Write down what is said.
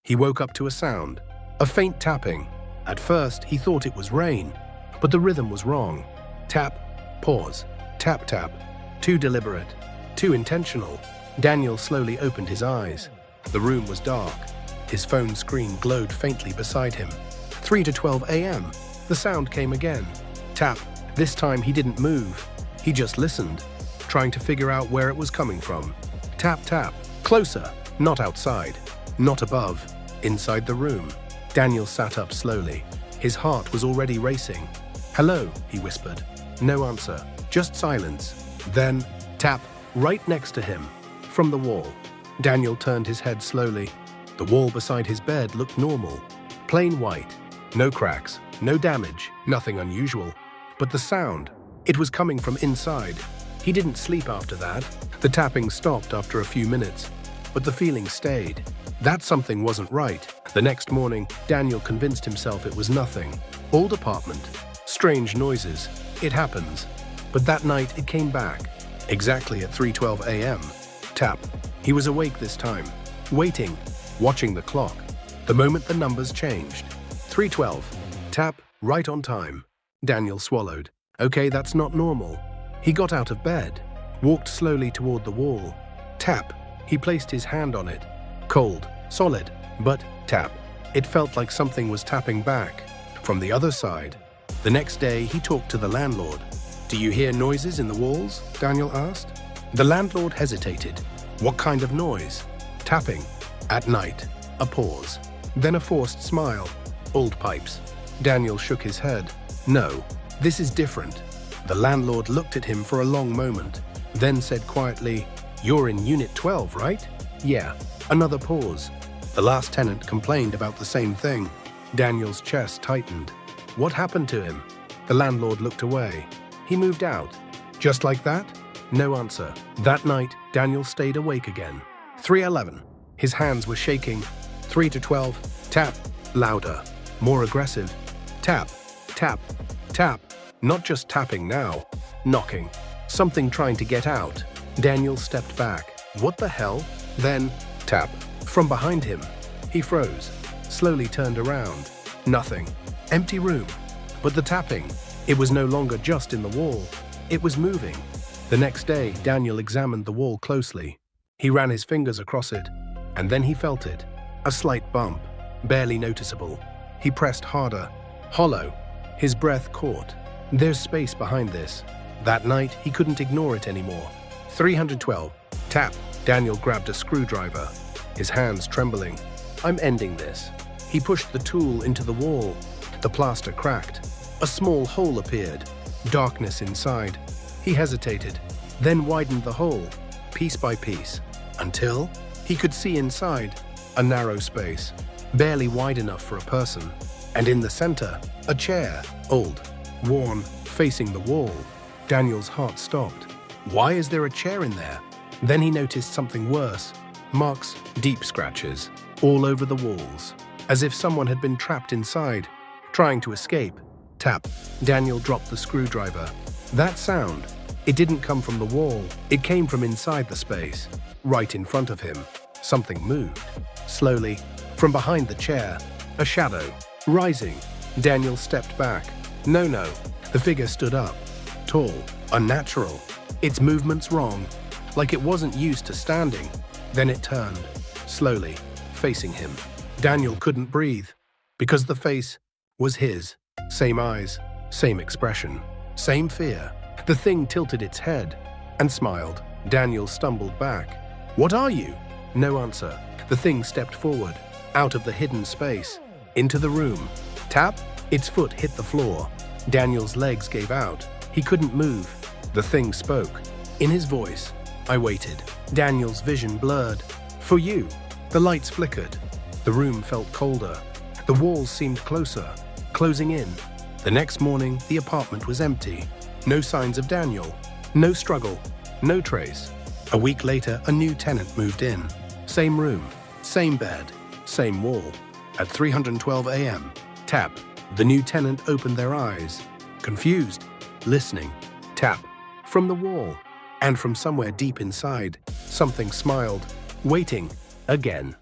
He woke up to a sound, a faint tapping. At first, he thought it was rain, but the rhythm was wrong. Tap, pause, tap, tap. Too deliberate, too intentional. Daniel slowly opened his eyes. The room was dark. His phone screen glowed faintly beside him. 3 to 12 a.m. The sound came again. Tap. This time he didn't move. He just listened, trying to figure out where it was coming from. Tap, tap. Closer. Not outside. Not above. Inside the room. Daniel sat up slowly. His heart was already racing. "Hello," he whispered. No answer. Just silence. Then, tap, right next to him. From the wall. Daniel turned his head slowly. The wall beside his bed looked normal. Plain white. No cracks. No damage. Nothing unusual. But the sound, it was coming from inside. He didn't sleep after that. The tapping stopped after a few minutes, but the feeling stayed. That something wasn't right. The next morning, Daniel convinced himself it was nothing. Old apartment. Strange noises. It happens. But that night it came back. Exactly at 3:12 a.m. Tap. He was awake this time. Waiting. Watching the clock. The moment the numbers changed. 3:12. Tap. Right on time. Daniel swallowed. Okay, that's not normal. He got out of bed. Walked slowly toward the wall. Tap. He placed his hand on it. Cold. Solid. But tap. It felt like something was tapping back. From the other side. The next day, he talked to the landlord. "Do you hear noises in the walls?" Daniel asked. The landlord hesitated. "What kind of noise?" "Tapping." "At night." A pause. Then a forced smile. "Old pipes." Daniel shook his head. "No, this is different." The landlord looked at him for a long moment, then said quietly, "You're in Unit 12, right?" "Yeah." Another pause. The last tenant complained about the same thing. Daniel's chest tightened. What happened to him? The landlord looked away. He moved out. Just like that? No answer. That night, Daniel stayed awake again. 3:11. His hands were shaking. 3 to 12. Tap. Louder. More aggressive. Tap. Tap. Tap. Not just tapping now. Knocking. Something trying to get out. Daniel stepped back. What the hell? Then, tap. From behind him. He froze. Slowly turned around. Nothing. Empty room. But the tapping. It was no longer just in the wall. It was moving. The next day, Daniel examined the wall closely. He ran his fingers across it, and then he felt it. A slight bump. Barely noticeable. He pressed harder. Hollow. His breath caught. There's space behind this. That night, he couldn't ignore it anymore. 312. Tap. Daniel grabbed a screwdriver. His hands trembling. "I'm ending this." He pushed the tool into the wall. The plaster cracked. A small hole appeared. Darkness inside. He hesitated, then widened the hole, piece by piece, until he could see inside. A narrow space, barely wide enough for a person. And in the center, a chair, old, worn, facing the wall. Daniel's heart stopped. Why is there a chair in there? Then he noticed something worse. Marks, deep scratches, all over the walls, as if someone had been trapped inside, trying to escape. Tap. Daniel dropped the screwdriver. That sound, it didn't come from the wall. It came from inside the space, right in front of him. Something moved. Slowly, from behind the chair, a shadow, rising. Daniel stepped back. No. The figure stood up. Tall, unnatural. Its movements wrong, like it wasn't used to standing. Then it turned, slowly, facing him. Daniel couldn't breathe, because the face was his. Same eyes, same expression, same fear. The thing tilted its head and smiled. Daniel stumbled back. "What are you?" No answer. The thing stepped forward, out of the hidden space, into the room. Tap. Its foot hit the floor. Daniel's legs gave out. He couldn't move. The thing spoke. In his voice, I waited. Daniel's vision blurred. "For you." The lights flickered. The room felt colder. The walls seemed closer, closing in. The next morning, the apartment was empty. No signs of Daniel. No struggle. No trace. A week later, a new tenant moved in. Same room, same bed, same wall. At 3:12 a.m., tap. The new tenant opened their eyes. Confused. Listening. Tap. From the wall. And from somewhere deep inside, something smiled. Waiting. Again.